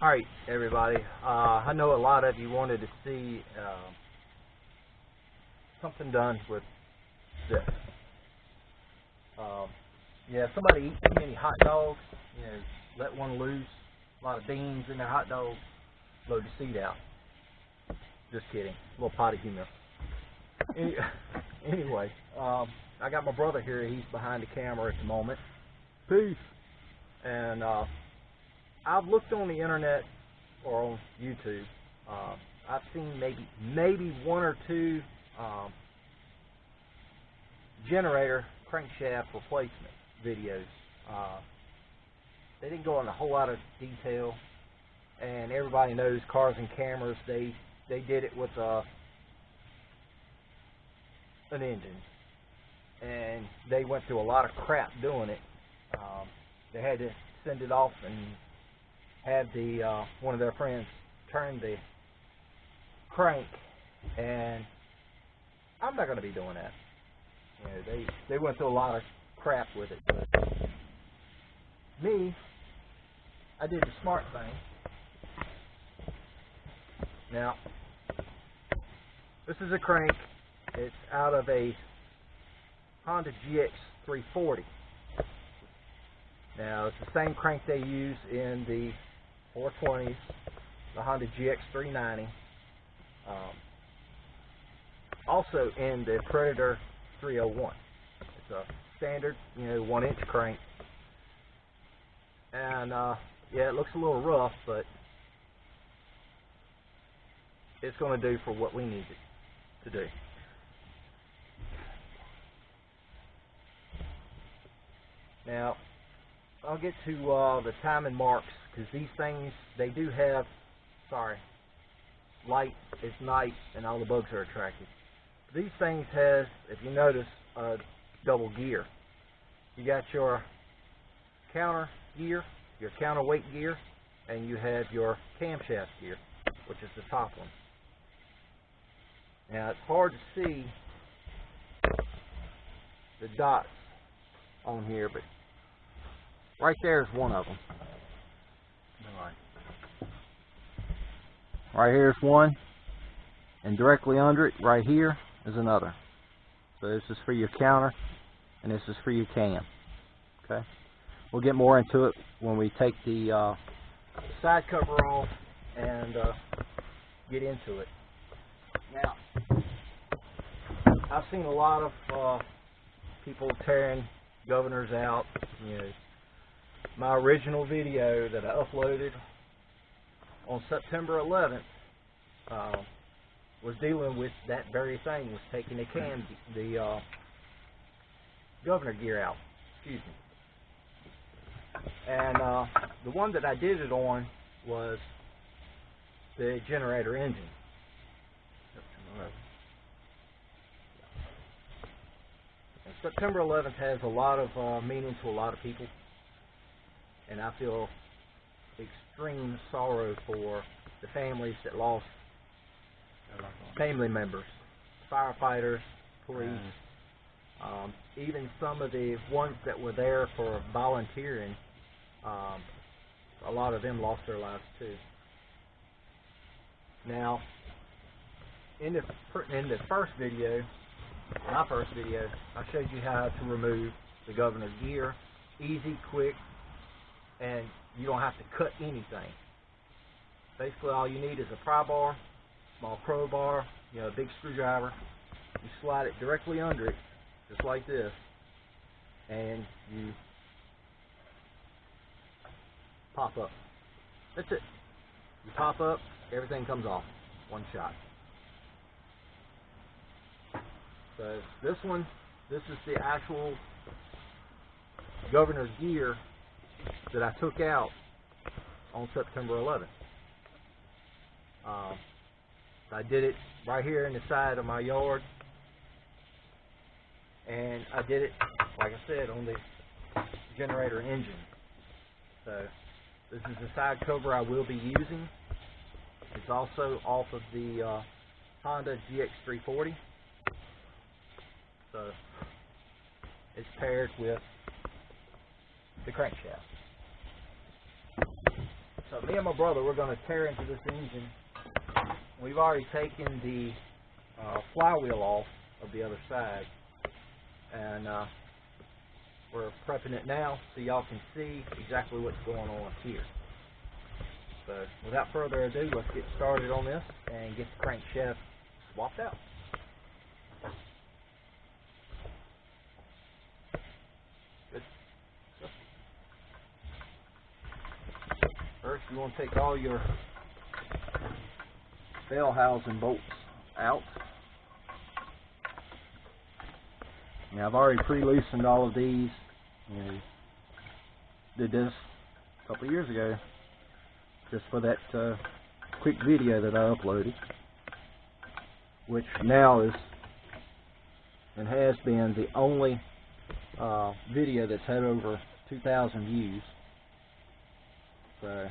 Alright, everybody. I know a lot of you wanted to see something done with this. Yeah, somebody eats too many hot dogs, let one loose, a lot of beans in their hot dog, load the seat out. Just kidding, a little potty humor. Anyway, I got my brother here. He's behind the camera at the moment. Peace. And I've looked on the internet or on YouTube. I've seen maybe one or two generator crankshaft replacement videos. They didn't go into a whole lot of detail, and everybody knows Cars and Cameras. They did it with an engine, and they went through a lot of crap doing it. They had to send it off and have one of their friends turn the crank, and I'm not going to be doing that. They went through a lot of crap with it. But me, I did the smart thing. Now, this is a crank. It's out of a Honda GX340. Now, it's the same crank they use in the 420s, the Honda GX390, also in the Predator 301. It's a standard, 1-inch crank, and yeah, it looks a little rough, but it's going to do for what we need it to do. Now, I'll get to the timing marks, because these things, they do have, light is night and all the bugs are attracted. These things have, if you notice, a double gear. You got your counter gear, your counterweight gear, and you have your camshaft gear, which is the top one. Now, it's hard to see the dots on here, but right there is one of them. Right here is one, and directly under it, right here, is another. So this is for your counter, and this is for your cam. Okay, we'll get more into it when we take the side cover off and get into it. Now, I've seen a lot of people tearing governors out. My original video that I uploaded on September 11th was dealing with that very thing, was taking the governor gear out. Excuse me. And the one that I did it on was the generator engine. And September 11th has a lot of meaning to a lot of people, and I feel extreme sorrow for the families that lost family members, firefighters, police, even some of the ones that were there for volunteering. A lot of them lost their lives too. Now, in the first video, my first video, I showed you how to remove the governor gear, easy, quick, and you don't have to cut anything. Basically, all you need is a pry bar, small crowbar, a big screwdriver. You slide it directly under it, just like this, and you pop up. That's it. You pop up, everything comes off. One shot. So this is the actual governor's gear that I took out on September 11th. I did it right here in the side of my yard, and I did it, like I said, on the generator engine. So this is the side cover I will be using. It's also off of the Honda GX340. So it's paired with the crankshaft. So me and my brother, we're going to tear into this engine. We've already taken the flywheel off of the other side, and we're prepping it now so y'all can see exactly what's going on here. So without further ado, let's get started on this and get the crankshaft swapped out. Good. First, you want to take all your bell housing bolts out. Now, I've already pre-loosened all of these. Did this a couple of years ago just for that quick video that I uploaded, which now is and has been the only video that's had over 2,000 views. So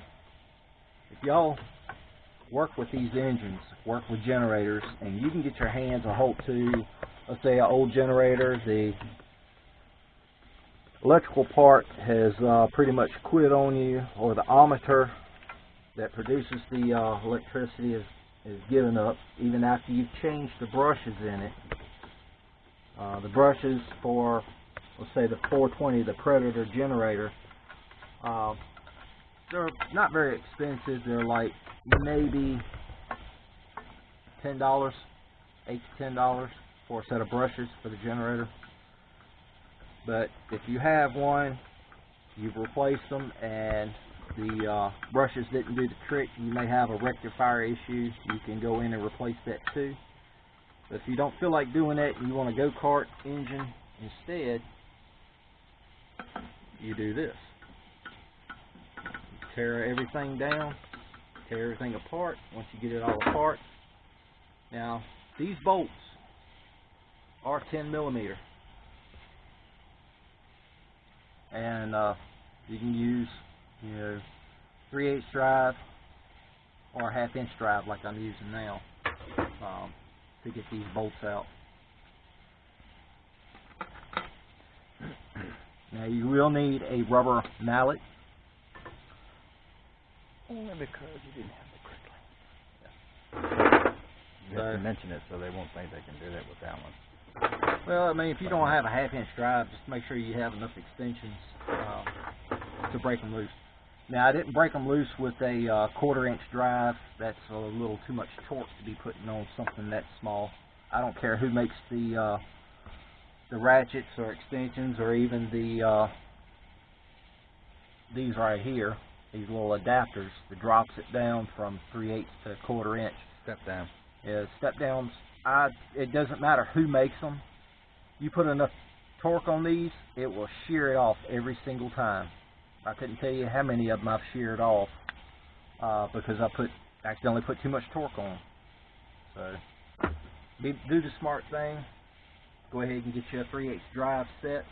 if y'all work with these engines, work with generators, and you can get your hands a hold to, let's say, an old generator, the electrical part has pretty much quit on you, or the ammeter that produces the electricity is given up, even after you've changed the brushes in it. The brushes for, let's say, the 420, the Predator generator, they're not very expensive. They're like maybe $10, $8 to $10 for a set of brushes for the generator. But if you have one, you've replaced them, and the brushes didn't do the trick, you may have a rectifier issue. You can go in and replace that too. But if you don't feel like doing that and you want a go-kart engine instead, you do this. You tear everything down, tear everything apart. Once you get it all apart, now these bolts are 10 millimeter, and you can use 3/8 drive or a 1/2 inch drive like I'm using now to get these bolts out. Now you will need a rubber mallet. Only because you didn't have the quick link. You have to mention it so they won't think they can do that with that one. Well, I mean, if you don't have a 1/2 inch drive, just make sure you have enough extensions to break them loose. Now, I didn't break them loose with a 1/4 inch drive. That's a little too much torque to be putting on something that small. I don't care who makes the ratchets or extensions, or even these right here, these little adapters that drops it down from 3/8 to 1/4 inch. Step down. Yeah, step downs. It doesn't matter who makes them. You put enough torque on these, it will shear it off every single time. I couldn't tell you how many of them I've sheared off because I accidentally put too much torque on them. So do the smart thing. Go ahead and get you a 3/8 drive set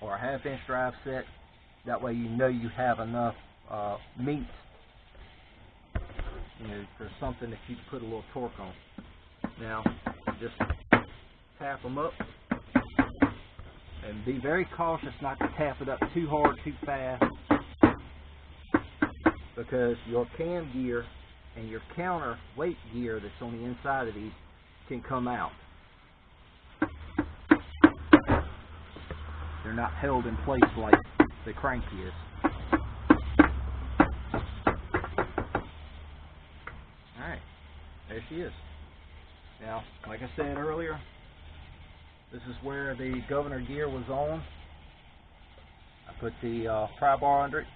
or a 1/2 inch drive set. That way you know you have enough meat, for something that you can put a little torque on. Now, just tap them up, and be very cautious not to tap it up too hard, too fast, because your cam gear and your counterweight gear that's on the inside of these can come out. They're not held in place like the crank is. Alright, there she is. Now, like I said earlier, this is where the governor gear was on. I put the pry bar under it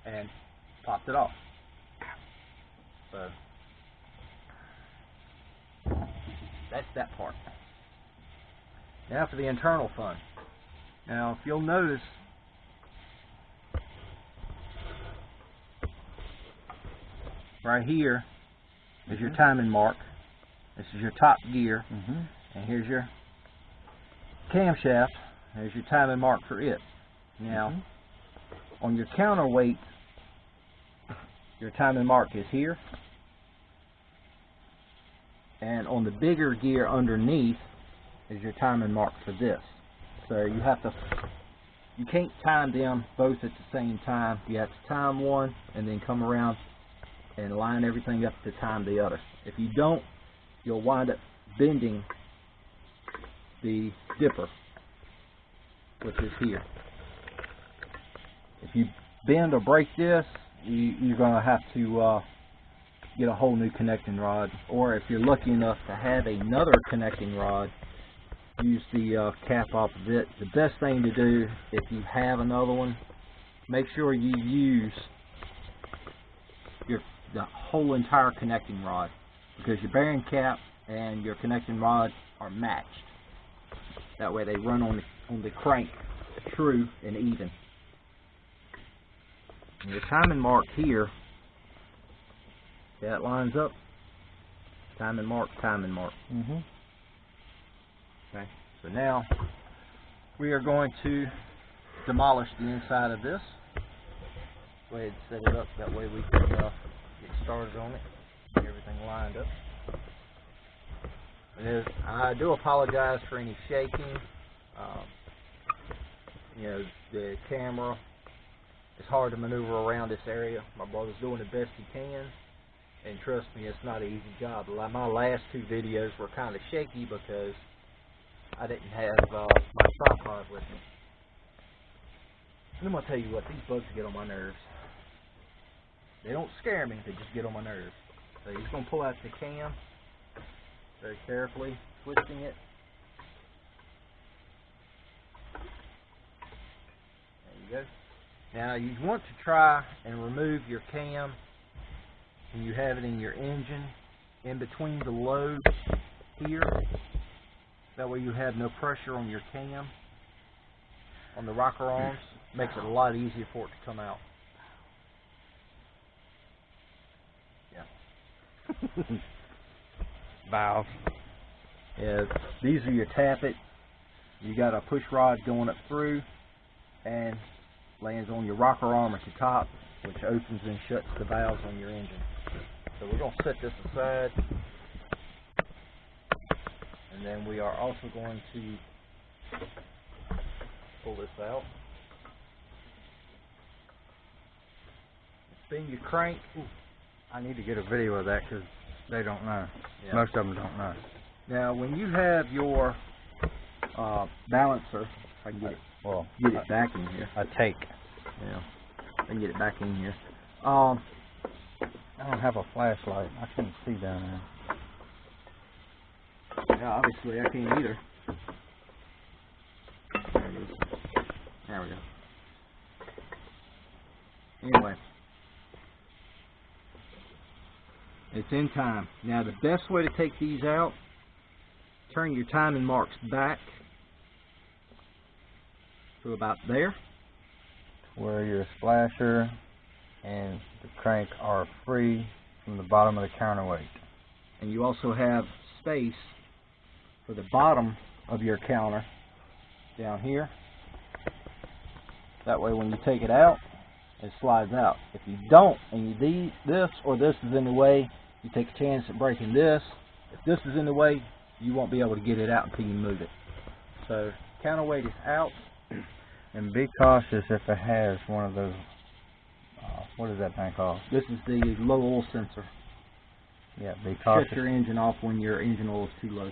and popped it off. So that's that part. Now for the internal fun. Now, if you'll notice, right here is your timing mark. This is your top gear, and here's your camshaft. There's your timing mark for it. Now, on your counterweight, your timing mark is here, and on the bigger gear underneath is your timing mark for this. So you have to you can't time them both at the same time. You have to time one and then come around and line everything up to time the other. If you don't, you'll wind up bending the dipper, which is here. If you bend or break this, you're going to have to get a whole new connecting rod, or if you're lucky enough to have another connecting rod, use the cap off of it. The best thing to do, if you have another one, make sure you use the whole entire connecting rod, because your bearing cap and your connecting rod are matched. That way they run on the crank true and even. And your timing mark here, that lines up. Timing mark, timing mark. Okay, so now we are going to demolish the inside of this. Go ahead and set it up, that way we can get started on it, get everything lined up. And I do apologize for any shaking. You know, the camera, it's hard to maneuver around this area. My brother's doing the best he can, and trust me, it's not an easy job. Like my last two videos were kind of shaky because I didn't have my tripod with me. And I'm going to tell you what, these bugs get on my nerves. They don't scare me, they just get on my nerves. So you're just going to pull out the cam very carefully, twisting it. There you go. Now you want to try and remove your cam when you have it in your engine, in between the lobes here. That way you have no pressure on your cam, on the rocker arms. Makes it a lot easier for it to come out. Yeah. Valve. Yeah, these are your tappet. You got a push rod going up through and lands on your rocker arm at the top, which opens and shuts the valves on your engine. So we're going to set this aside, and then we are also going to pull this out. Spin your crank. I need to get a video of that because they don't know. Yeah. Most of them don't know. Now, when you have your balancer, if I can get it back in here. A take. Yeah, I can get it back in here. I don't have a flashlight. I can't see down there. Yeah, obviously I can't either. There it is. There we go. Anyway, it's in time. Now the best way to take these out, turn your timing marks back to about there, where your splasher and the crank are free from the bottom of the counterweight. And you also have space for the bottom of your counter down here. That way when you take it out, it slides out. If you don't, and you leave this or this is in the way, you take a chance at breaking this. If this is in the way, you won't be able to get it out until you move it. So counterweight is out. And be cautious if it has one of those, what is that thing called? This is the low oil sensor. Yeah, be cautious. Shut your engine off when your engine oil is too low.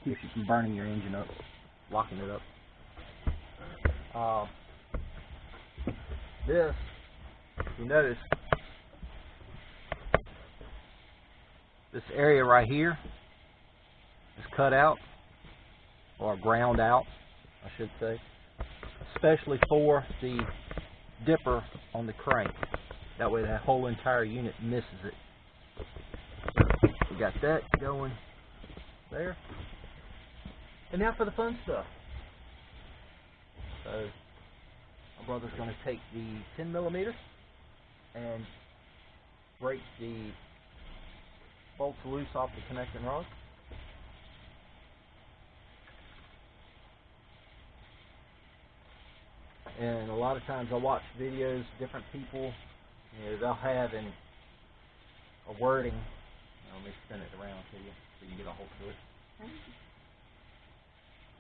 Keeps you from burning your engine up, locking it up. This, you notice, this area right here is cut out, or ground out, I should say, especially for the dipper on the crank. That way that whole entire unit misses it. We got that going there. And now for the fun stuff. So my brother's going to take the 10mm and break the bolts loose off the connecting rod. And a lot of times I watch videos, different people, you know, they'll have a wording. Let me spin it around to you so you can get a hold of it.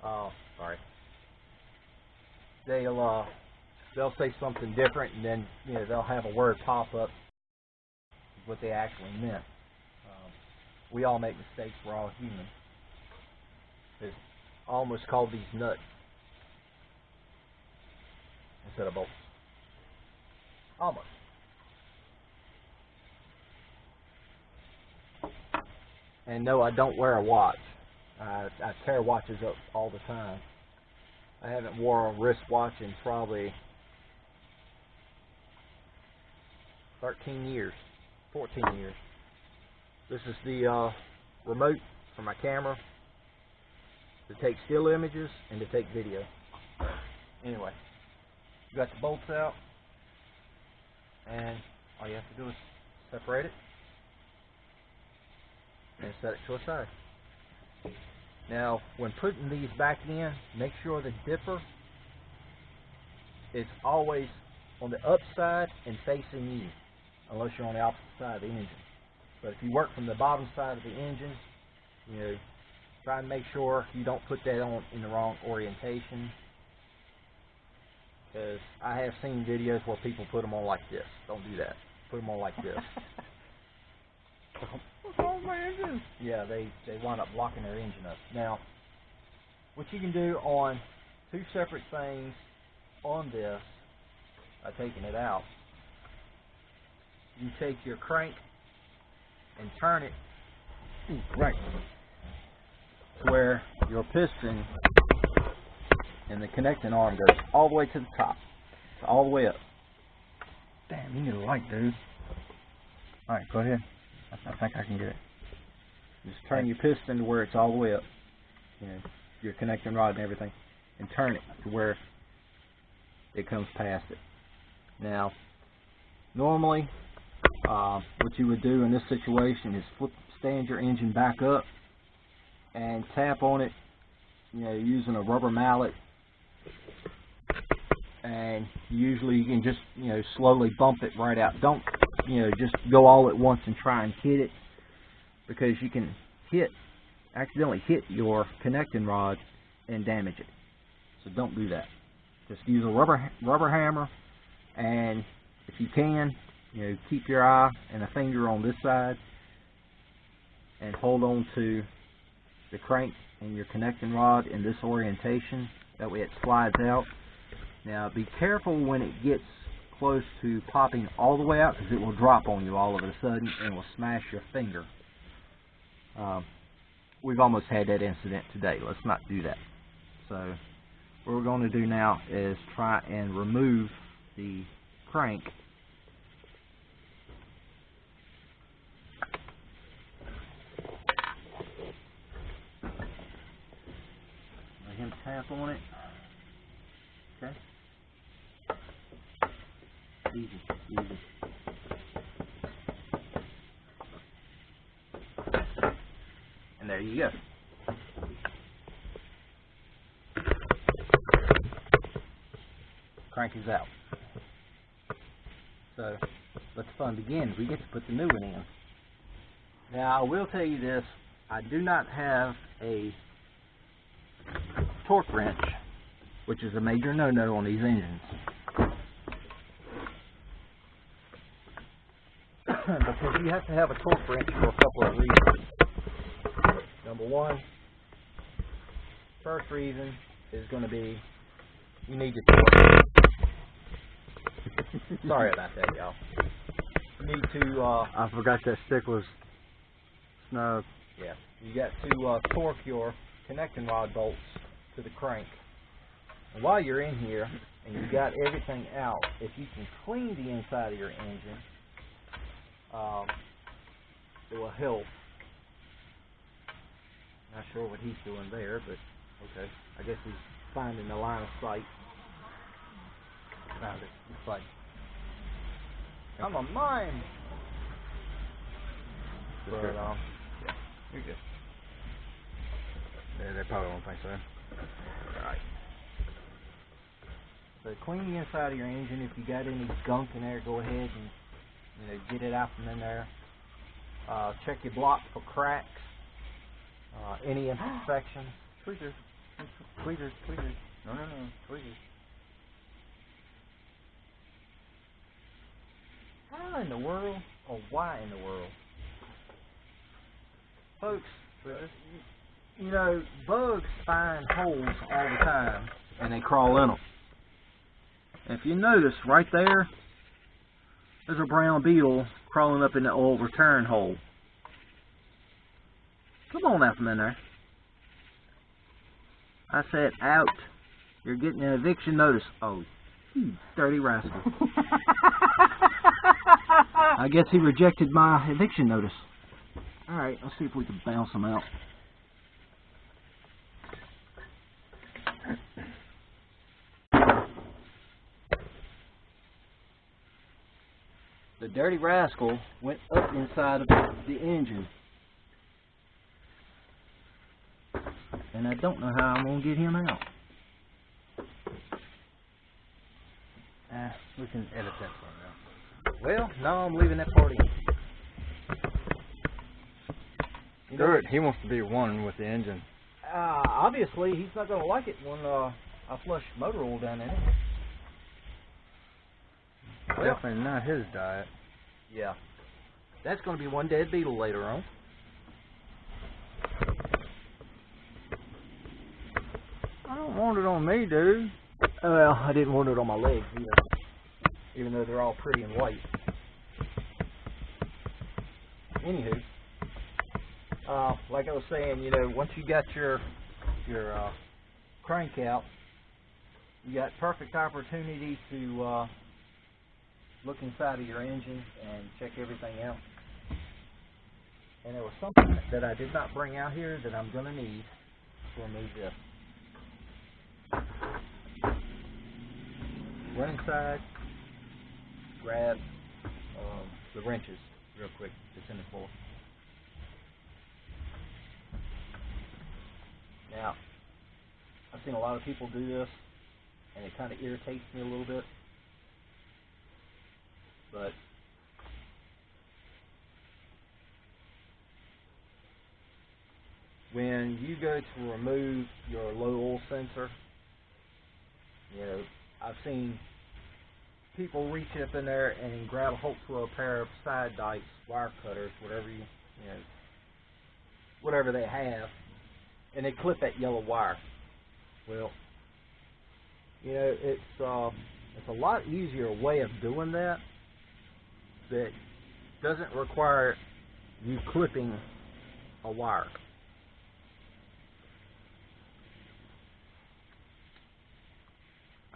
Oh, sorry. They'll they'll say something different, and then they'll have a word pop up what they actually meant. We all make mistakes. We're all human. It's almost called these nuts instead of bolts. Almost. And no, I don't wear a watch. I tear watches up all the time. I haven't worn a wristwatch in probably 13 years, 14 years. This is the remote for my camera to take still images and to take video. Anyway, you got the bolts out, and all you have to do is separate it and set it to a side. Now, when putting these back in, make sure the dipper is always on the upside and facing you, unless you're on the opposite side of the engine. But if you work from the bottom side of the engine, try and make sure you don't put that on in the wrong orientation, because I have seen videos where people put them on like this. Don't do that. Put them on like this. What's wrong with my engine? Yeah, they wind up locking their engine up. Now, what you can do on two separate things on this, by taking it out, you take your crank and turn it right to where your piston and the connecting arm goes all the way to the top, so all the way up. Damn, you need a light, dude. Alright, go ahead. I think I can get it. Just turn your piston to where it's all the way up, your connecting rod and everything, and turn it to where it comes past it. Now, normally, what you would do in this situation is stand your engine back up and tap on it, using a rubber mallet, and usually you can just, slowly bump it right out. Don't, just go all at once and try and hit it, because you can accidentally hit your connecting rod and damage it. So don't do that. Just use a rubber hammer, and if you can, keep your eye and a finger on this side and hold on to the crank and your connecting rod in this orientation. That way it slides out. Now be careful when it gets close to popping all the way out, because it will drop on you all of a sudden and will smash your finger. We've almost had that incident today. Let's not do that. So what we're going to do now is try and remove the crank. Let him tap on it. Okay. Easy, easy. And there you go. Crank is out. So let the fun begin. We get to put the new one in. Now I will tell you this, I do not have a torque wrench, which is a major no-no on these engines. Because you have to have a torque wrench for a couple of reasons. Number one, first reason is going to be you need your torque. Sorry about that, y'all. You need to... I forgot that stick was snug. Yeah, you got to torque your connecting rod bolts to the crank. And while you're in here and you got everything out, if you can clean the inside of your engine, it will help. Not sure what he's doing there, but okay. I guess he's finding the line of sight. Found it. Looks like I'm a mime. But yeah, you're good. Yeah, they probably won't think so. Alright. So clean the inside of your engine. If you got any gunk in there, go ahead and get it out from in there. Check your block for cracks. Any imperfections. Tweezers. Tweezers. Tweezers. No. Tweezers. How in the world, or why in the world? Folks, you know, bugs find holes all the time, and they crawl in them. If you notice, right there, there's a brown beetle crawling up in the old return hole. Come on out from in there. I said out. You're getting an eviction notice. Oh, you dirty rascal. I guess he rejected my eviction notice. Alright, let's see if we can bounce him out. The dirty rascal went up inside of the engine. And I don't know how I'm going to get him out. We can edit that part out. Well, no, I'm leaving that part in. You know, He wants to be one with the engine. obviously, he's not going to like it when I flush motor oil down in it. Well, Definitely not his diet. yeah. That's going to be one dead beetle later on. I don't want it on me, dude. Well, I didn't want it on my legs either, even though they're all pretty and white. Anywho, like I was saying, you know, once you got your crank out, you got perfect opportunity to look inside of your engine and check everything out. And there was something that I did not bring out here that I'm going to need to remove this. Run inside, grab the wrenches real quick that's in the floor. Now, I've seen a lot of people do this, and it kind of irritates me a little bit. But when you go to remove your low oil sensor, you know, I've seen people reach up in there and grab a hold to a pair of side dikes, wire cutters, whatever you know, whatever they have, and they clip that yellow wire. Well, you know, it's a lot easier way of doing that that doesn't require you clipping a wire.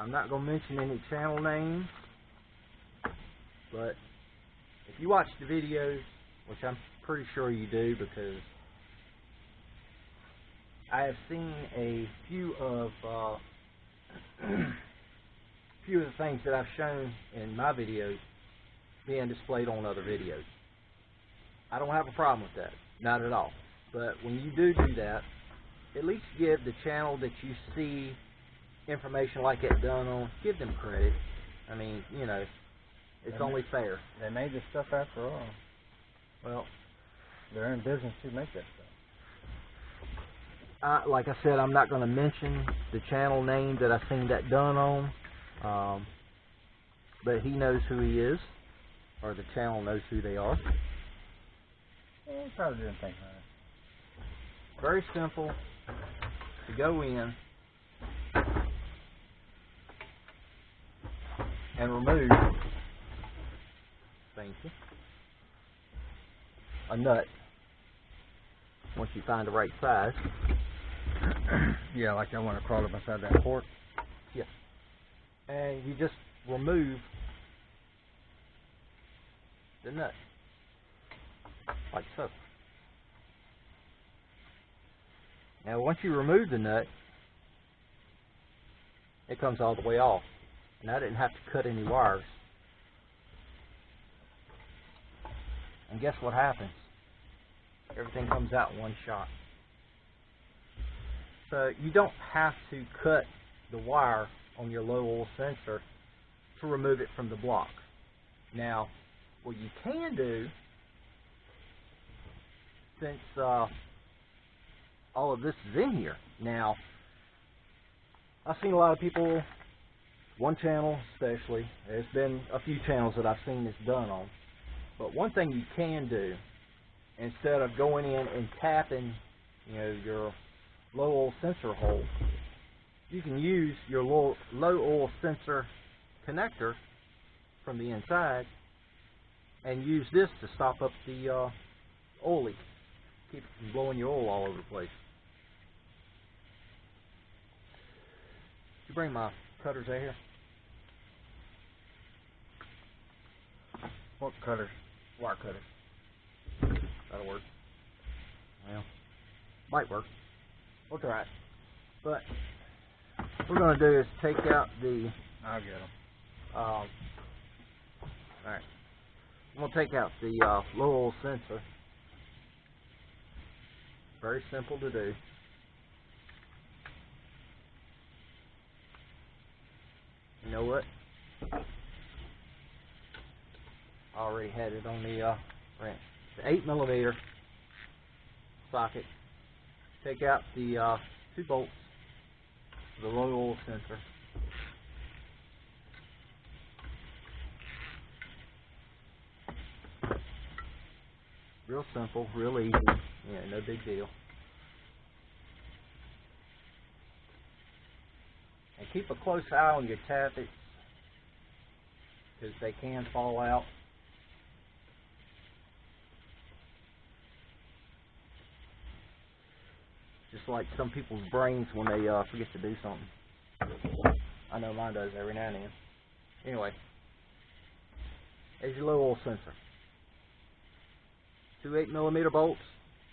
I'm not going to mention any channel names, but if you watch the videos, which I'm pretty sure you do because I have seen a few of the things that I've shown in my videos being displayed on other videos. I don't have a problem with that, not at all. But when you do that, at least give the channel that you see information like that done on, give them credit. I mean, you know, it's only fair. They made this stuff after all. Well, they're in business to make that stuff. Like I said, I'm not going to mention the channel name that I've seen that done on, but he knows who he is, or the channel knows who they are. Yeah, he probably didn't think about it. Very simple to go in and remove, thank you, a nut once you find the right size. Yeah, like that one that crawled up inside that port. Yeah. And you just remove the nut, like so. Now once you remove the nut, it comes all the way off. And I didn't have to cut any wires. And guess what happens? Everything comes out in one shot. So you don't have to cut the wire on your low oil sensor to remove it from the block. Now, what you can do, since all of this is in here, now I've seen a lot of people one channel especially. There's been a few channels that I've seen this done on. But one thing you can do, instead of going in and tapping, your low oil sensor hole, you can use your low oil sensor connector from the inside and use this to stop up the oil leak. Keep it from blowing your oil all over the place. You bring my cutters out here. What cutters? Wire cutters. That'll work. Well, might work. We'll try it. But what we're going to do is take out the... I'll get them. Alright. I'm going to take out the low oil sensor. Very simple to do. You know what? I already had it on the wrench. The 8mm socket. Take out the 2 bolts for the low oil sensor. Real simple, real easy. No big deal. And keep a close eye on your tappets, because they can fall out. Just like some people's brains when they forget to do something. I know mine does every now and then. Anyway, there's your low oil sensor. 2 8mm bolts,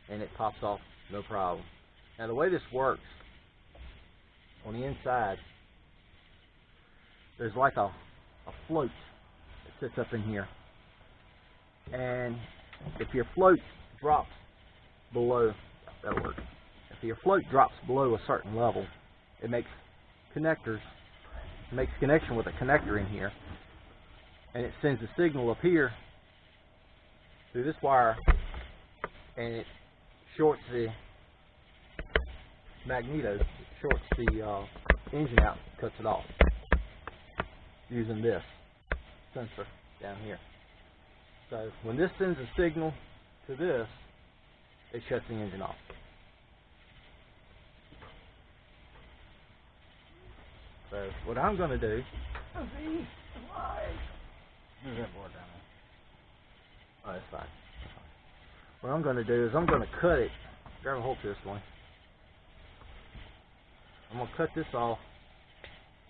and it pops off no problem. Now the way this works, on the inside, there's like a float that sits up in here. And if your float drops below, that'll work. If your float drops below a certain level, it makes connectors, it makes connection with a connector in here, and it sends a signal up here through this wire, and it shorts the magneto, shorts the engine out, cuts it off using this sensor down here. So when this sends a signal to this, it shuts the engine off. So what I'm going to do... Move that board down there. Oh, that's fine. What I'm going to do is I'm going to cut it. Grab a hold to this one. I'm going to cut this off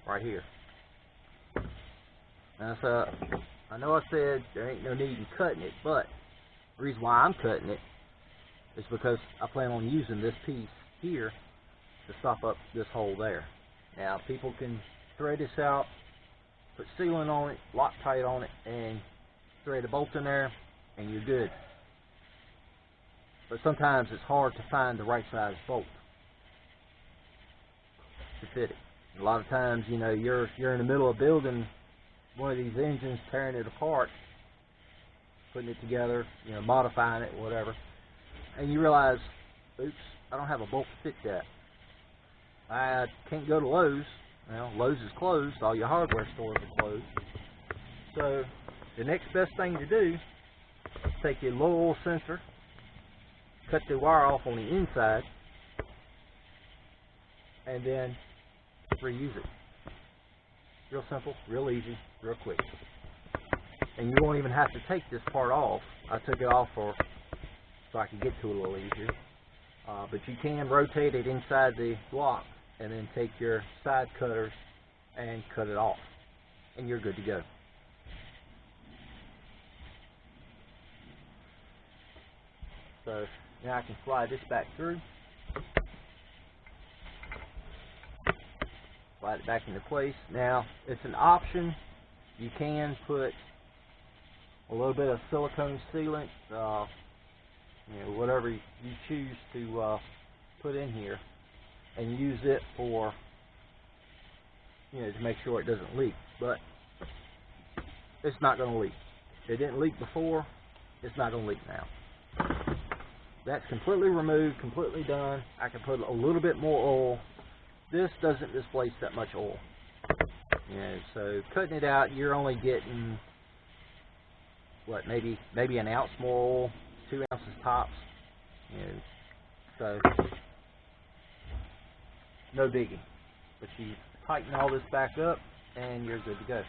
right here. Now, so I know I said there ain't no need in cutting it, but the reason why I'm cutting it is because I plan on using this piece here to stop up this hole there. Now, people can thread this out, put sealant on it, Loctite on it, and thread a bolt in there, and you're good. But sometimes it's hard to find the right size bolt to fit it. A lot of times, you're in the middle of building one of these engines, tearing it apart, putting it together, modifying it, whatever, and you realize, oops, I don't have a bolt to fit that. I can't go to Lowe's. Well, Lowe's is closed. All your hardware stores are closed. So the next best thing to do is take your low oil sensor, cut the wire off on the inside, and then reuse it. Real simple, real easy, real quick. And you won't even have to take this part off. I took it off so I could get to it a little easier. But you can rotate it inside the block and then take your side cutters and cut it off. And you're good to go. So now I can slide this back through. Slide it back into place. Now, it's an option. You can put a little bit of silicone sealant, whatever you choose to put in here, and use it for, to make sure it doesn't leak. But it's not going to leak. It didn't leak before. It's not going to leak now. That's completely removed, completely done. I can put a little bit more oil. This doesn't displace that much oil. You know, so cutting it out, you're only getting what, maybe an ounce more oil, 2 ounces tops. You know, so no biggie. But you tighten all this back up, and you're good to go.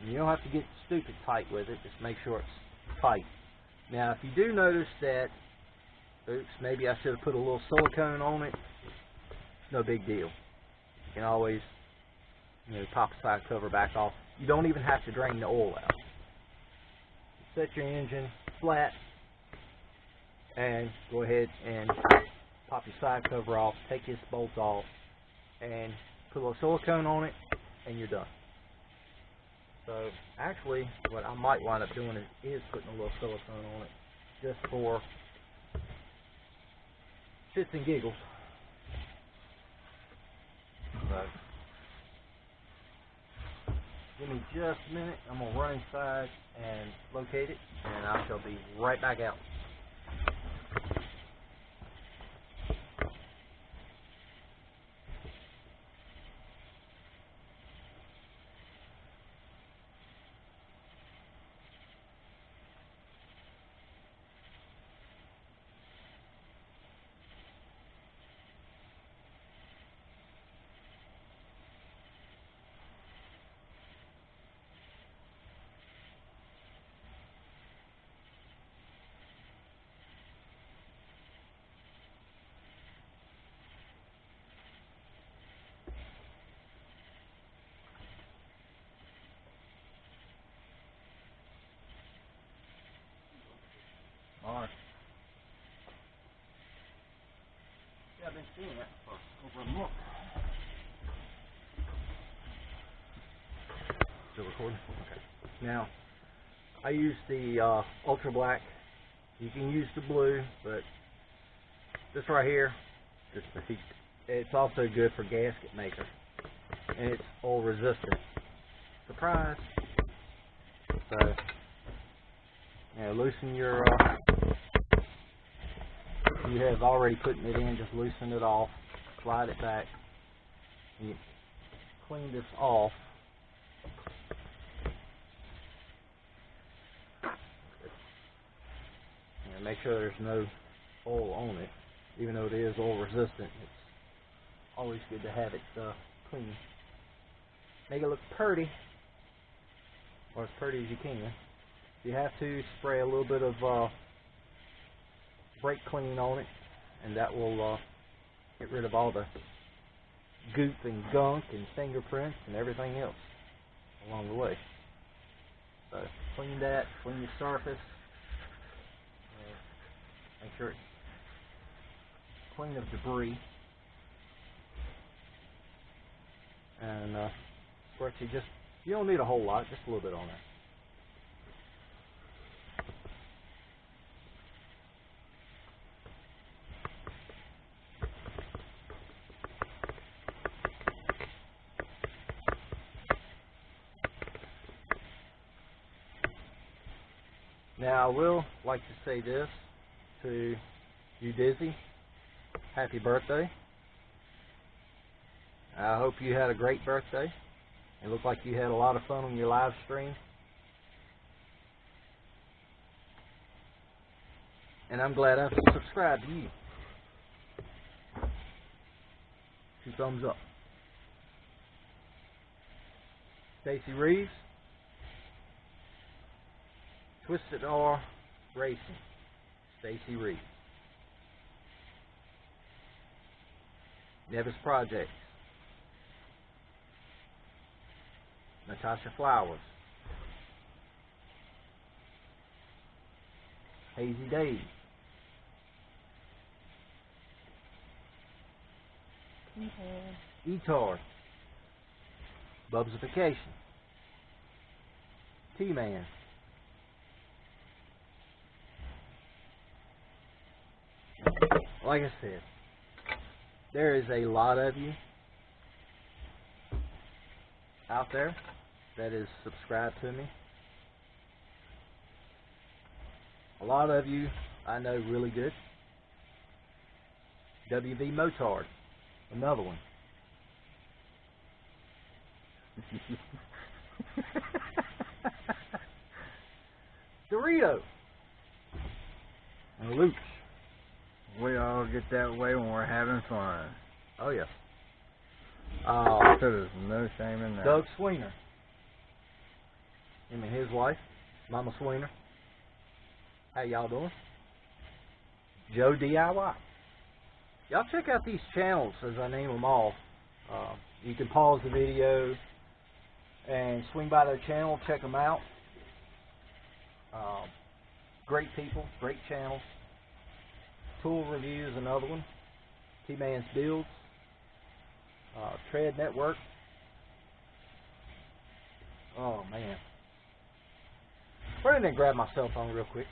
And you don't have to get stupid tight with it. Just make sure it's tight. Now, if you do notice that, oops, maybe I should have put a little silicone on it, it's no big deal. You can always, you know, pop the side cover back off. You don't even have to drain the oil out. Set your engine flat and go ahead and pop your side cover off, take this bolt off, and put a little silicone on it, and you're done. So actually, what I might wind up doing is putting a little silicone on it, just for shits and giggles. So give me just a minute. I'm going to run inside and locate it, and I shall be right back out. Alright. Yeah, I've been seeing that for over a month. Still recording? Okay. Now, I use the ultra black. You can use the blue, but this right here, just the heat. It's also good for gasket maker, and it's oil resistant. Surprise! So, you know, loosen your. You have already put it in. Just loosen it off, slide it back. You clean this off. And make sure there's no oil on it, even though it is oil resistant. It's always good to have it clean. Make it look pretty, or as pretty as you can. If you have to, spray a little bit of brake clean on it, and that will get rid of all the goop and gunk and fingerprints and everything else along the way. So clean that, clean your surface. Make sure it's clean of debris. And of course, you don't need a whole lot, just a little bit on there. Now, I will like to say this to you, Dizzy. Happy birthday. I hope you had a great birthday. It looked like you had a lot of fun on your live stream. And I'm glad I've subscribed to you. 2 thumbs up. Stacy Reeves. Twisted R Racing. Stacy Reeves. Nevis Projects. Natasha Flowers. Hazy Days. Etard. Bubsification. T-Man. Like I said, there is a lot of you out there that is subscribed to me. A lot of you I know really good. WV Motard, another one. Dorito. And Luch. We all get that way when we're having fun. Oh, yeah. So there's no shame in that. Doug Sweener. Him and his wife, Mama Sweener. How y'all doing? Joe DIY. Y'all check out these channels as I name them all. You can pause the video and swing by their channel, check them out. Great people, great channels. Tool Reviews, another one. T-Man's Builds. Tread Network. Oh, man. Run in there and grab my cell phone real quick.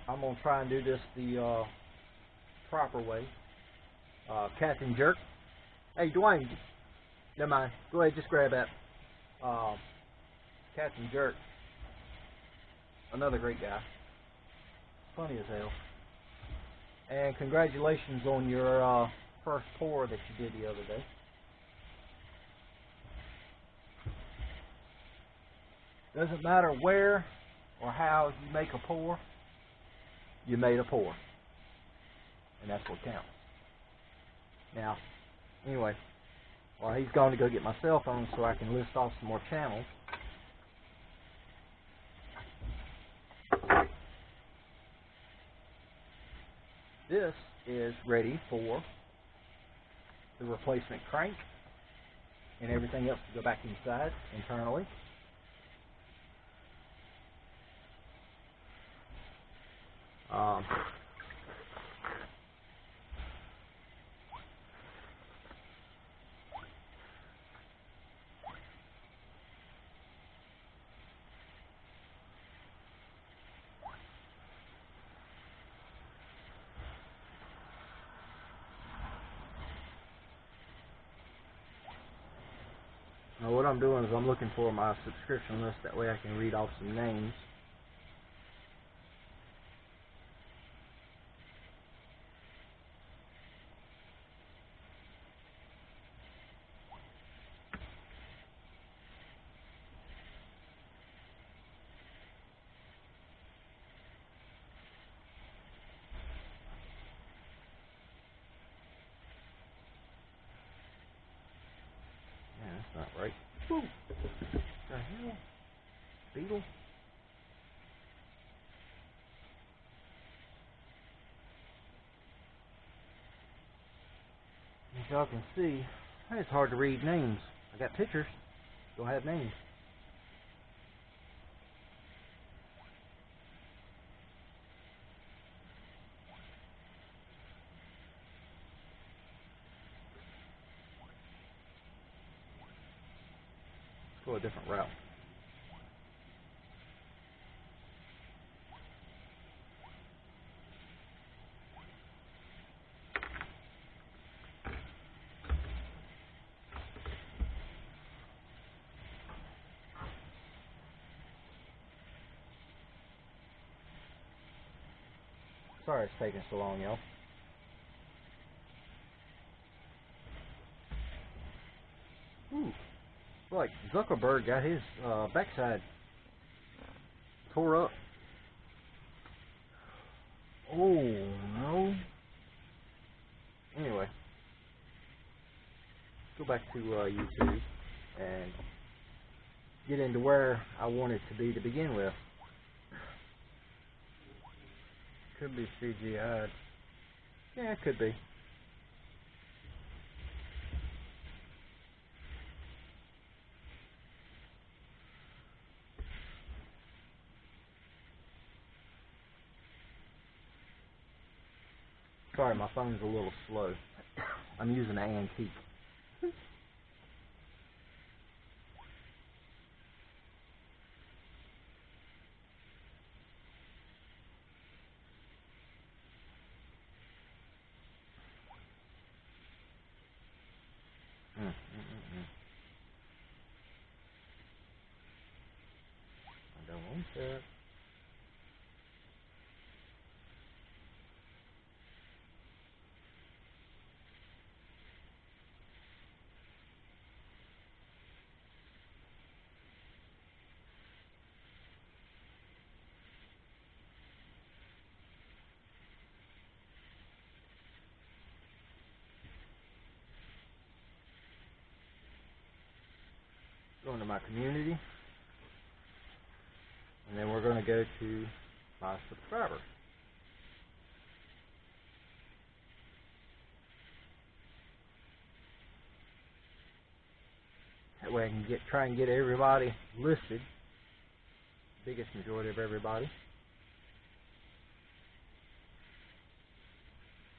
I'm going to try and do this the proper way. Captain Jerk. Hey, Dwayne. Never mind. Go ahead, just grab that. Captain Jerk. Another great guy. Funny as hell. And congratulations on your first pour that you did the other day. Doesn't matter where or how you make a pour, you made a pour. And that's what counts. Now, anyway, while he's gone to go get my cell phone so I can list off some more channels. This is ready for the replacement crank and everything else to go back inside internally. Now what I'm doing is I'm looking for my subscription list, that way I can read off some names. Yeah, that's not right. Woo! What the hell? Beetle? As y'all can see, it's hard to read names. I got pictures, don't have names. Let's go a different route. Sorry it's taking so long, y'all. Ooh, like Zuckerberg got his backside tore up. Oh no. Anyway, go back to YouTube and get into where I want it to be to begin with. Could be CGI'd. Yeah, it could be. Sorry, my phone's a little slow. I'm using an antique. I don't want that. Going to my community. And then we're going to go to my subscribers. That way I can try and get everybody listed. Biggest majority of everybody.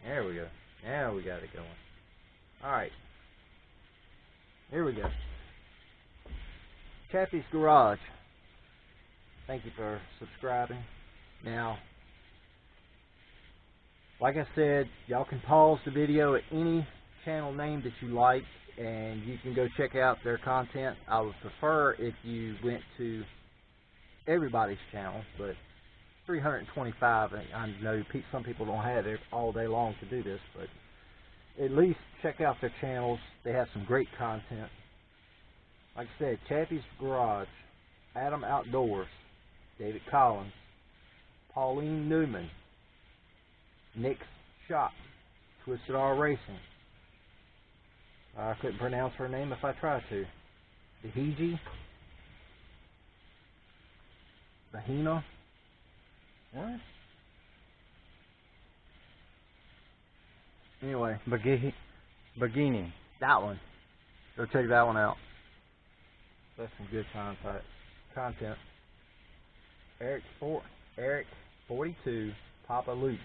There we go. Now we got it going. Alright. Here we go. Chappie's Garage. Thank you for subscribing. Now, like I said, y'all can pause the video at any channel name that you like, and you can go check out their content. I would prefer if you went to everybody's channel, but 325, I know some people don't have it all day long to do this, but at least check out their channels. They have some great content. Like I said, Chappie's Garage, Adam Outdoors, David Collins, Pauline Newman, Nick's Shop, Twisted R Racing. I couldn't pronounce her name if I tried to. Bahiji, Bahina. What? Anyway, Bagini. That one. Go check that one out. That's some good content. Eric 42, Papa Luch,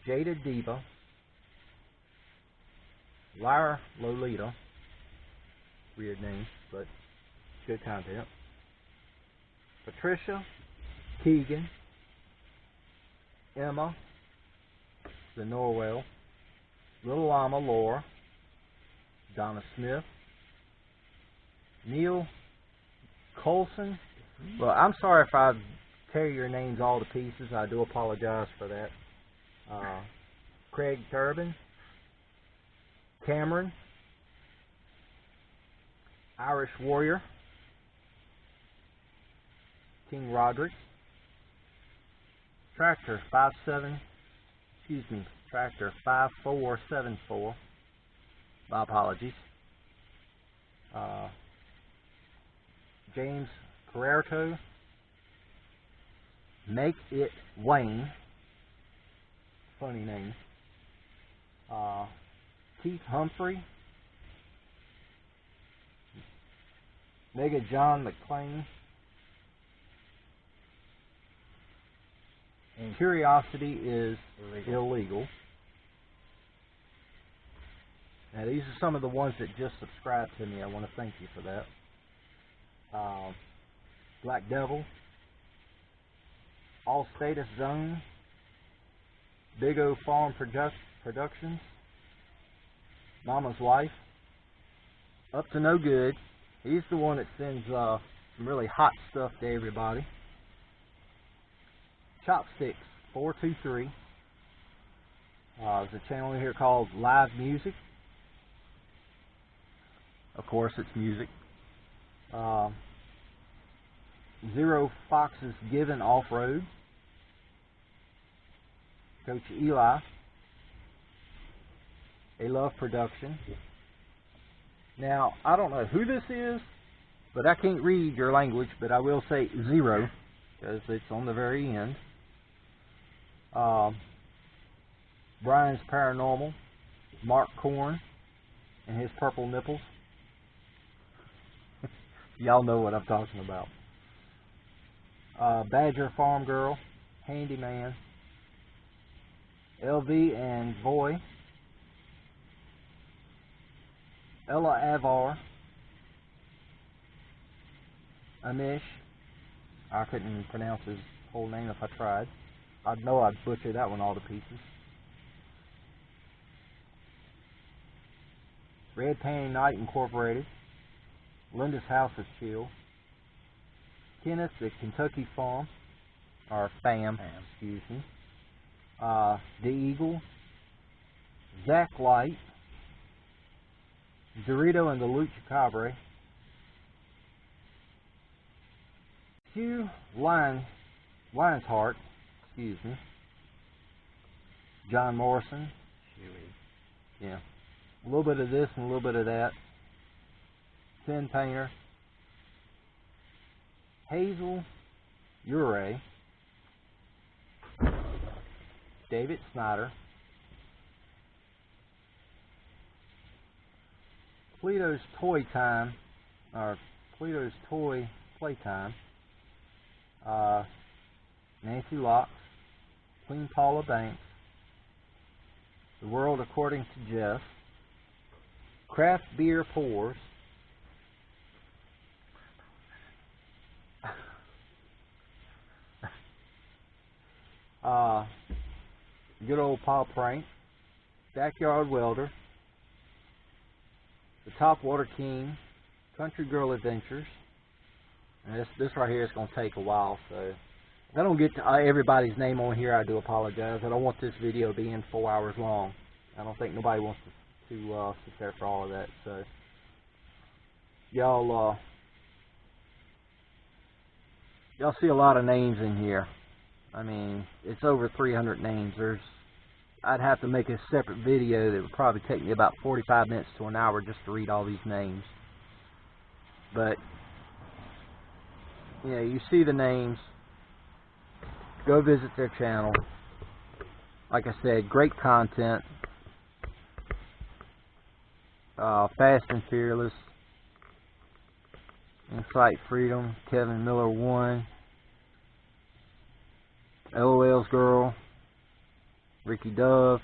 Jada Diva, Lyra Lolita. Weird name, but good content. Patricia, Keegan, Emma, the Norwell, Little Llama Laura, Donna Smith, Neil Colson. Well, I'm sorry if I tear your names all to pieces. I do apologize for that. Craig Turbin, Cameron, Irish Warrior, King Roderick, Tractor 5474. My apologies. James Carrerto, Make It Wayne, funny name. Keith Humphrey, Mega John McClain, and Curiosity is illegal. Now these are some of the ones that just subscribed to me. I want to thank you for that. Black Devil, All Status Zone, Big O Farm Productions, Mama's Wife, Up to No Good. He's the one that sends some really hot stuff to everybody. Chopsticks 423. There's a channel here called Live Music. Of course, it's music. Zero Foxes Given Off-Road, Coach Eli, A Love Production. Now, I don't know who this is, but I can't read your language, but I will say zero, because it's on the very end. Brian's Paranormal, Mark Korn, and his Purple Nipples. Y'all know what I'm talking about. Badger Farm Girl, Handyman, LV and Voy, Ella Avar, Amish. I couldn't pronounce his whole name if I tried. I know I'd butcher that one all to pieces. Red Panty Night Incorporated, Linda's House of Chill, Kenneth the Kentucky Farm, or Fam, excuse me, The Eagle, Zach Light, Dorito and the Lucha Cabre, Hugh Lion's Heart, excuse me, John Morrison, yeah, a little bit of this and a little bit of that. Sin Painter, Hazel Ure, David Snyder, Plito's Toy Time, or Plito's Toy Playtime, Nancy Locke, Queen Paula Banks, The World According to Jeff, Craft Beer Pours, Good Old Paw Prank, Backyard Welder, The Top Water King, Country Girl Adventures. And this right here is going to take a while, so if I don't get to everybody's name on here, I do apologize. I don't want this video being 4 hours long. I don't think nobody wants to sit there for all of that. So y'all see a lot of names in here. I mean, it's over 300 names. I'd have to make a separate video that would probably take me about 45 minutes to an hour just to read all these names. But you know, you see the names. Go visit their channel. Like I said, great content. Fast and Fearless, Insight Freedom, Kevin Miller 1, LOL's Girl, Ricky Dove,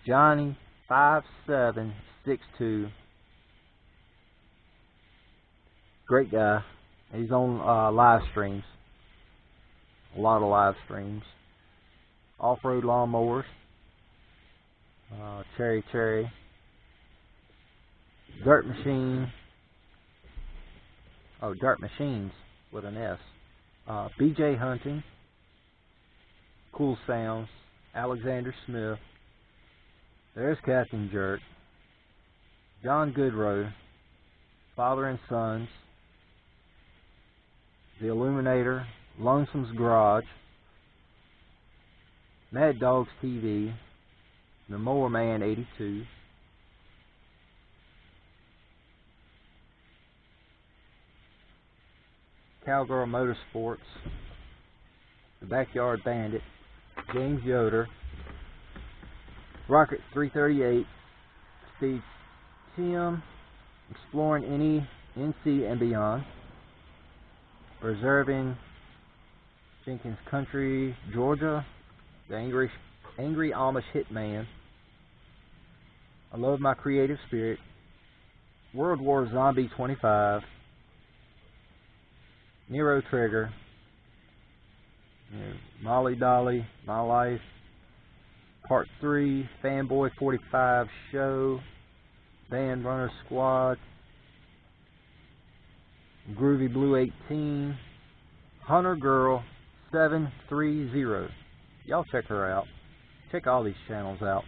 Johnny 5762. Great guy. He's on live streams. A lot of live streams. Off-road lawnmowers. Cherry. Dirt Machine. Oh, Dirt Machines with an S. BJ Hunting. Cool Sounds. Alexander Smith. There's Captain Jerk. John Goodrow. Father and Sons. The Illuminator. Lonesome's Garage. Mad Dogs TV. The Mower Man 82. Cowgirl Motorsports. The Backyard Bandit. James Yoder. Rocket 338. Steve Tim. Exploring any NC and beyond. Preserving Jenkins Country, Georgia. The Angry Amish Hitman. I Love My Creative Spirit. World War Zombie 25. Nero Trigger. Molly Dolly, My Life. Part 3, Fanboy 45 Show. Band Runner Squad. Groovy Blue 18. Hunter Girl 730. Y'all check her out. Check all these channels out.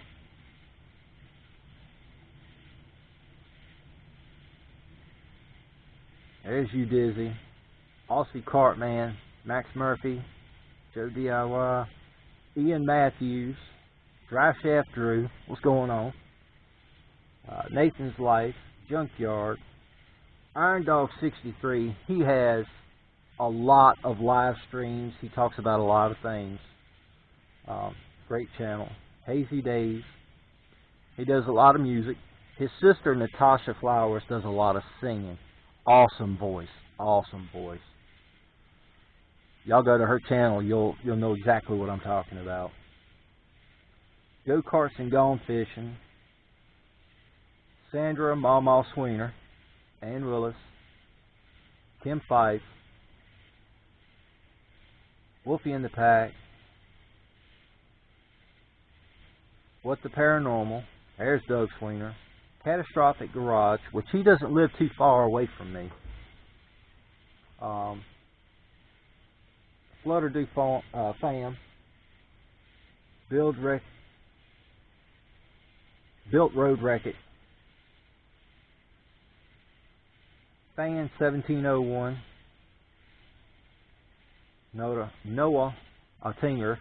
There's You Dizzy. Aussie Cartman. Max Murphy. Joe DIY. Ian Matthews. Dry Shaft Drew. What's going on? Nathan's Life. Junkyard. Iron Dog 63. He has a lot of live streams. He talks about a lot of things. Great channel. Hazy Days. He does a lot of music. His sister Natasha Flowers does a lot of singing. Awesome voice. Awesome voice. Y'all go to her channel, you'll know exactly what I'm talking about. Go-karts and Gone Fishing. Sandra Mama Sweener. Ann Willis. Kim Fife. Wolfie in the Pack. What the Paranormal. There's Doug Sweener. Catastrophic Garage, which he doesn't live too far away from me. Flutter Do Fam. Built Road Wreck-It. Fan 1701. Noah Tinger.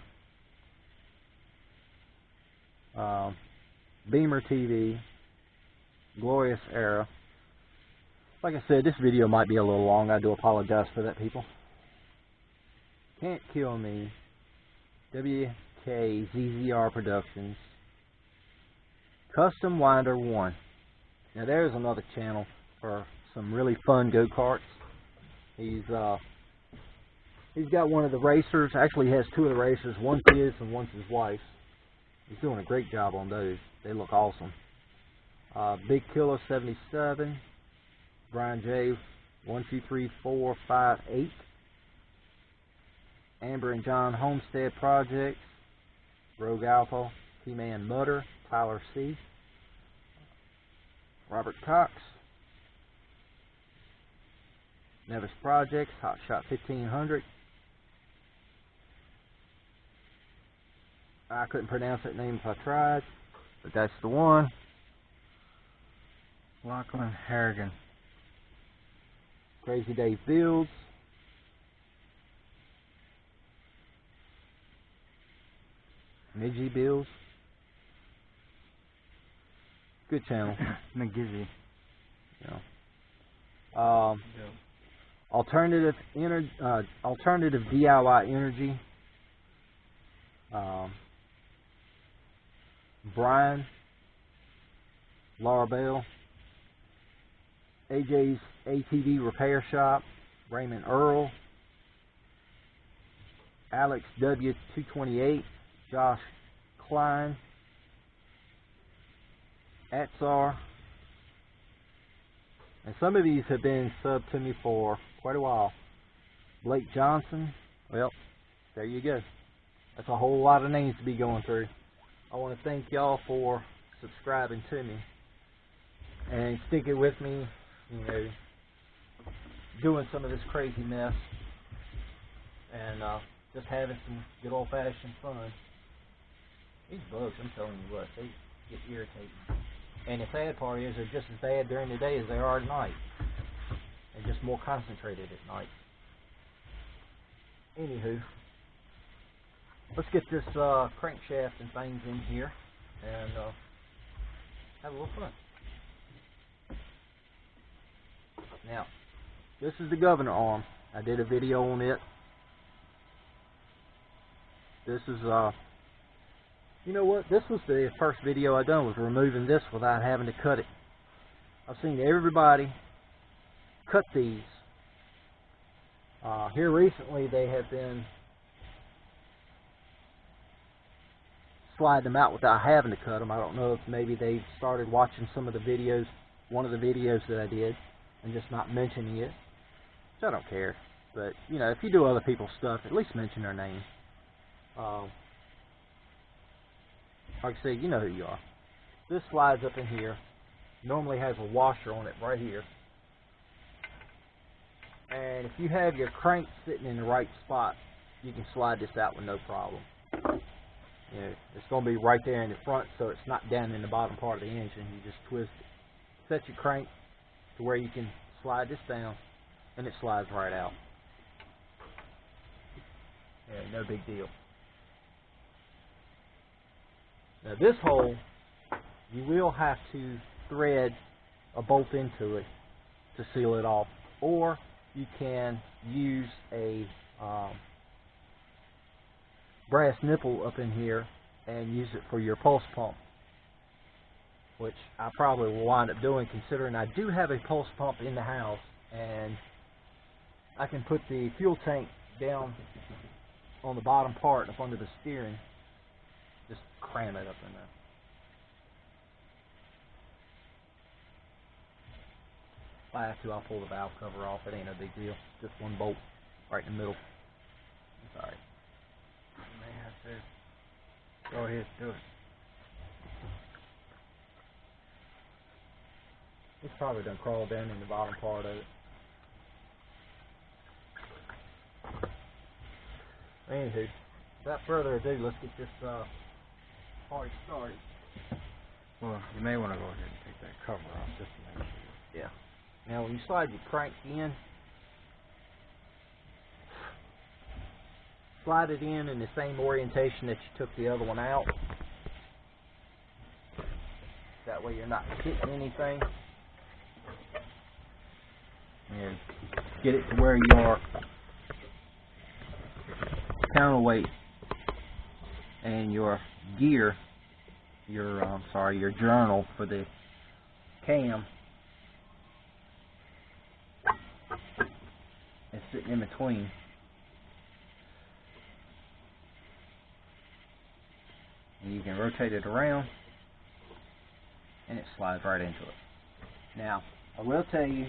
Beamer TV. Glorious Era. Like I said, this video might be a little long. I do apologize for that, people. Can't Kill Me, WKZZR Productions, Custom Winder 1. Now there's another channel for some really fun go-karts. He's got one of the racers. Actually, he has two of the racers. One's his and one's his wife's. He's doing a great job on those. They look awesome. Big Killer 77, Brian J 123458, Amber and John Homestead Projects, Rogue Alpha, T-Man Mutter, Tyler C, Robert Cox, Nevis Projects, Hot Shot 1500. I couldn't pronounce that name if I tried, but that's the one. Lachlan Harrigan, Crazy Dave Fields, Midgie Bills. Good channel. McGizzy. Yeah. Alternative DIY Energy. Brian, Laura Bell, AJ's ATV Repair Shop, Raymond Earl, Alex W228, Josh Klein, Atsar, and some of these have been subbed to me for quite a while. Blake Johnson. Well, there you go. That's a whole lot of names to be going through. I want to thank y'all for subscribing to me and sticking with me, you know, doing some of this crazy mess and just having some good old-fashioned fun. These bugs, I'm telling you what, they get irritating. And the sad part is they're just as bad during the day as they are at night. They're just more concentrated at night. Anywho, let's get this crankshaft and things in here and have a little fun. Now, this is the governor arm. I did a video on it. This is, you know what? This was the first video I done, was removing this without having to cut it. I've seen everybody cut these. Here recently they have been slide them out without having to cut them. I don't know if maybe they started watching some of the videos, one of the videos that I did, and just not mentioning it. So I don't care. But, you know, if you do other people's stuff, at least mention their name. Like I say, you know who you are. This slides up in here. Normally has a washer on it right here. And if you have your crank sitting in the right spot, you can slide this out with no problem. You know, it's going to be right there in the front, so it's not down in the bottom part of the engine. You just twist it. Set your crank to where you can slide this down, and it slides right out. Yeah, no big deal. Now this hole, you will have to thread a bolt into it to seal it off, or you can use a brass nipple up in here and use it for your pulse pump, which I probably will wind up doing, considering I do have a pulse pump in the house, and I can put the fuel tank down on the bottom part up under the steering, just cram it up in there. If I have to, I'll pull the valve cover off. It ain't no big deal. Just one bolt right in the middle. It's alright. You may have to go ahead and do it. It's probably done crawled down in the bottom part of it. Anywho, without further ado, let's get this party started. Well, you may want to go ahead and take that cover off just to make sure. Yeah. Now, when you slide your crank in, slide it in the same orientation that you took the other one out. That way you're not hitting anything. and get it to where your counterweight and your gear, your journal for the cam is sitting in between. And you can rotate it around and it slides right into it. Now, I will tell you,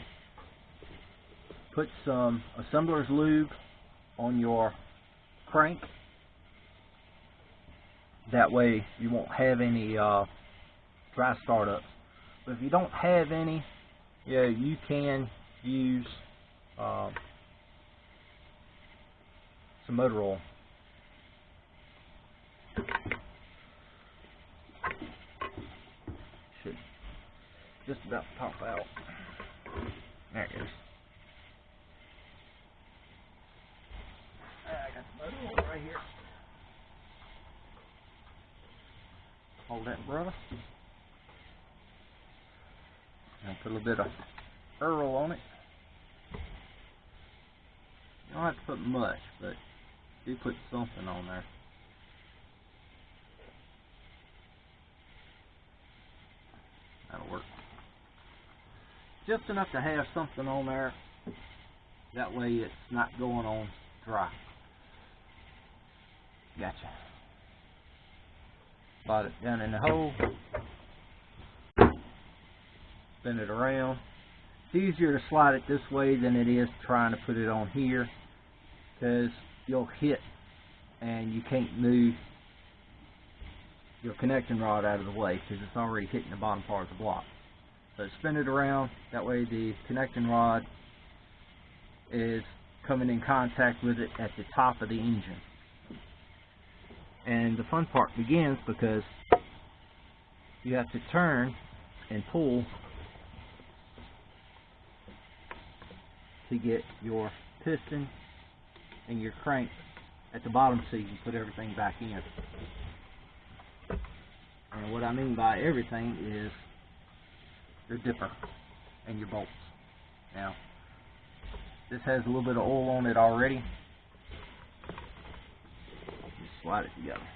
put some assembler's lube on your crank. That way you won't have any dry startups. But if you don't have any, yeah, you can use some motor oil. Should just about pop out. There it goes. I got the motor oil right here. Hold that, brother. And put a little bit of Earl on it. You don't have to put much, but do put something on there. That'll work. Just enough to have something on there. That way it's not going on dry. Gotcha. Slide it down in the hole. Spin it around. It's easier to slide it this way than it is trying to put it on here, because you'll hit and you can't move your connecting rod out of the way because it's already hitting the bottom part of the block. So spin it around, that way the connecting rod is coming in contact with it at the top of the engine. And the fun part begins because you have to turn and pull to get your piston and your crank at the bottom so you can put everything back in. And what I mean by everything is your dipper and your bolts. Now, this has a little bit of oil on it already. Just slide it together.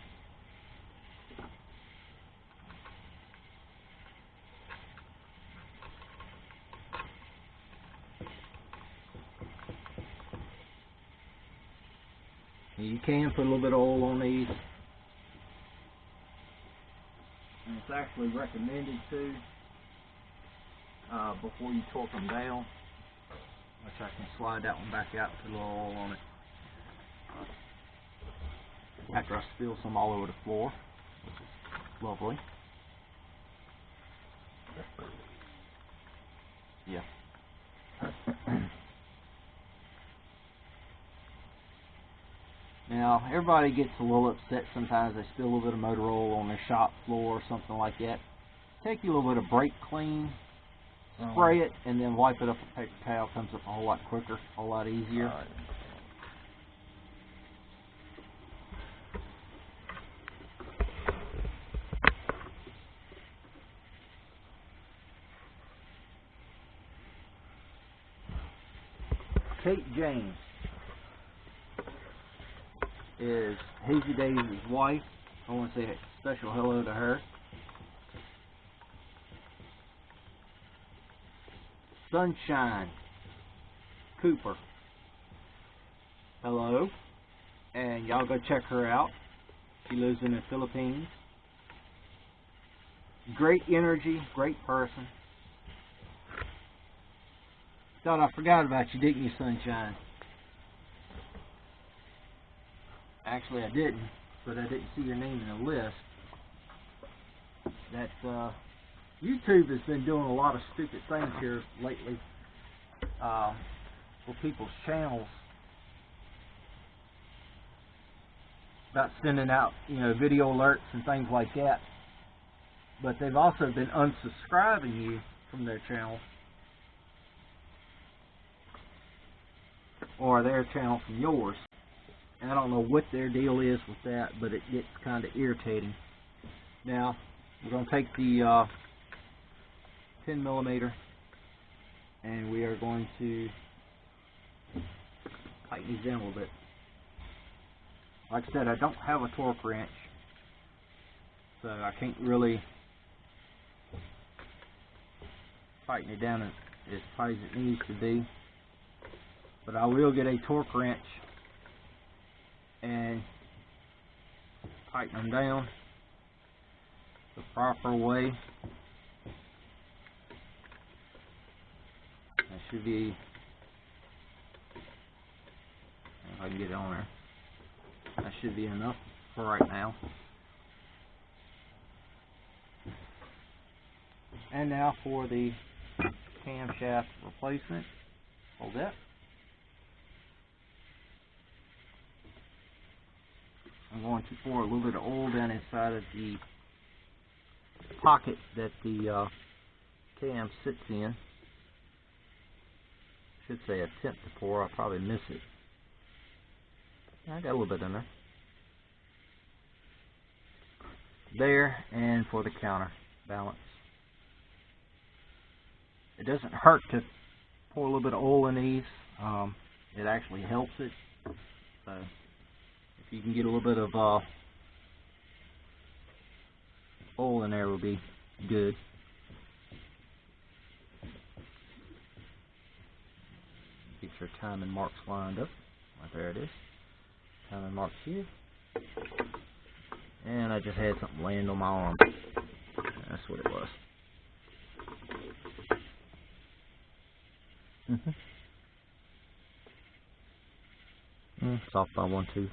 You can put a little bit of oil on these. And it's actually recommended to before you torque them down, which I can slide that one back out and put a little oil on it after I spill some all over the floor, which is lovely. Yeah. Now, everybody gets a little upset sometimes. They spill a little bit of motor oil on their shop floor or something like that. Take you a little bit of brake clean, spray it, and then wipe it up with a paper towel. Comes up a whole lot quicker, a whole lot easier. Right. Kate James is Hazy Daisy's wife. I want to say a special hello to her. Sunshine Cooper, hello, and y'all go check her out. She lives in the Philippines. Great energy, great person. Thought I forgot about you, didn't you, Sunshine? Actually, I didn't, but I didn't see your name in the list. That YouTube has been doing a lot of stupid things here lately for people's channels about sending out, video alerts and things like that. But they've also been unsubscribing you from their channel or their channel from yours. And I don't know what their deal is with that, but it gets kind of irritating. Now, we're going to take the 10mm and we are going to tighten these in a little bit. Like I said, I don't have a torque wrench, so I can't really tighten it down as tight as it needs to be. But I will get a torque wrench and tighten them down the proper way. That should be, if I can get it on there, that should be enough for right now. And now for the camshaft replacement. Hold that. I'm going to pour a little bit of oil down inside of the pocket that the cam sits in. Should say attempt to pour. I'll probably miss it. I got a little bit in there. There, and for the counterbalance. It doesn't hurt to pour a little bit of oil in these. It actually helps it. So if you can get a little bit of oil in there, will be good. Get your timing marks lined up. Right there it is. Timing marks here. And I just had something land on my arm. That's what it was. It's off by 1 2.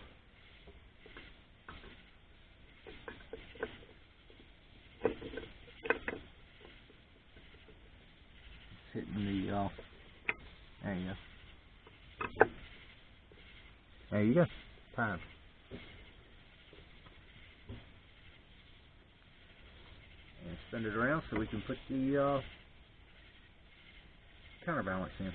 It's hitting the there you go. There you go. Time. And spin it around so we can put the counterbalance in.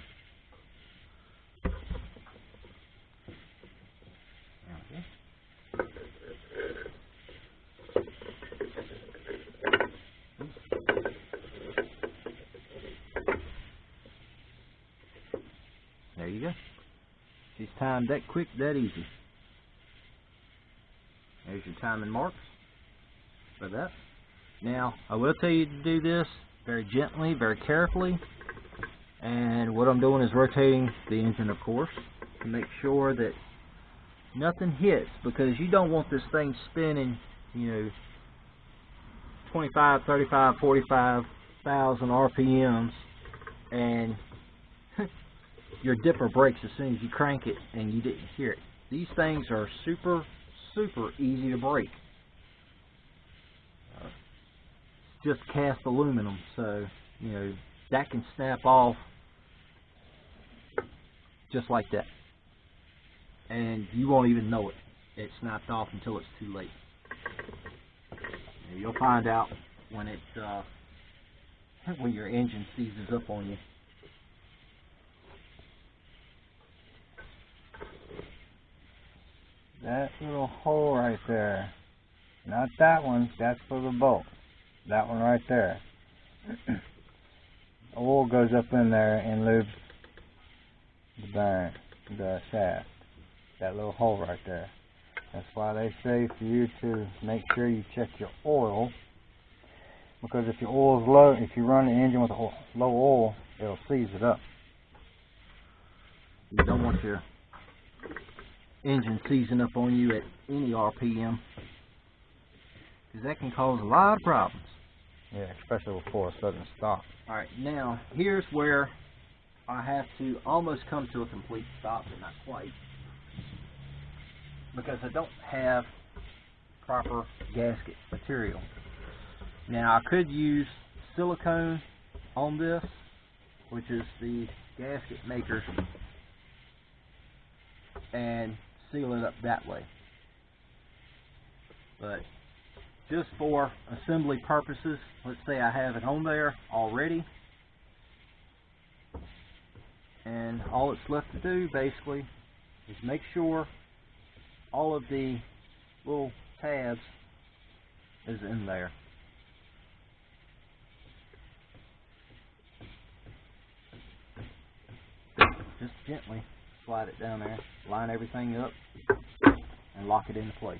There you go. She's timed that quick, that easy. There's your timing marks for that. Now, I will tell you to do this very gently, very carefully. And what I'm doing is rotating the engine, of course, to make sure that nothing hits, because you don't want this thing spinning, 25, 35, 45,000 RPMs, and your dipper breaks as soon as you crank it and you didn't hear it. These things are super, super easy to break. Just cast aluminum, so that can snap off just like that, and you won't even know it. It snapped off until it's too late. You'll find out when it when your engine seizes up on you. That little hole right there, not that one, that's for the bolt. That one right there. Oil goes up in there and lubes the shaft. That little hole right there. That's why they say for you to make sure you check your oil, because if your oil is low, if you run the engine with low oil, it'll seize it up. You don't want your engine seizing up on you at any RPM, because that can cause a lot of problems. Yeah, especially before a sudden stop. Alright, now here's where I have to almost come to a complete stop, but not quite, because I don't have proper gasket material. Now I could use silicone on this, which is the gasket maker, and seal it up that way. But just for assembly purposes, let's say I have it on there already, and all it's left to do basically is make sure all of the little tabs is in there. Just gently slide it down there, line everything up, and lock it into place.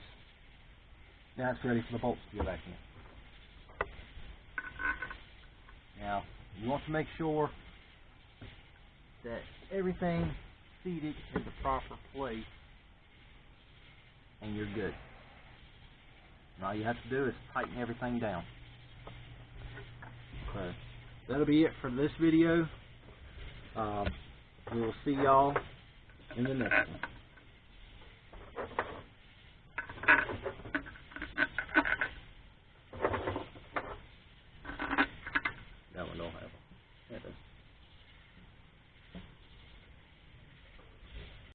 Now it's ready for the bolts to go back in. Now, you want to make sure that everything seated in the proper place, and you're good. And all you have to do is tighten everything down. So, that'll be it for this video. We will see y'all in the next one.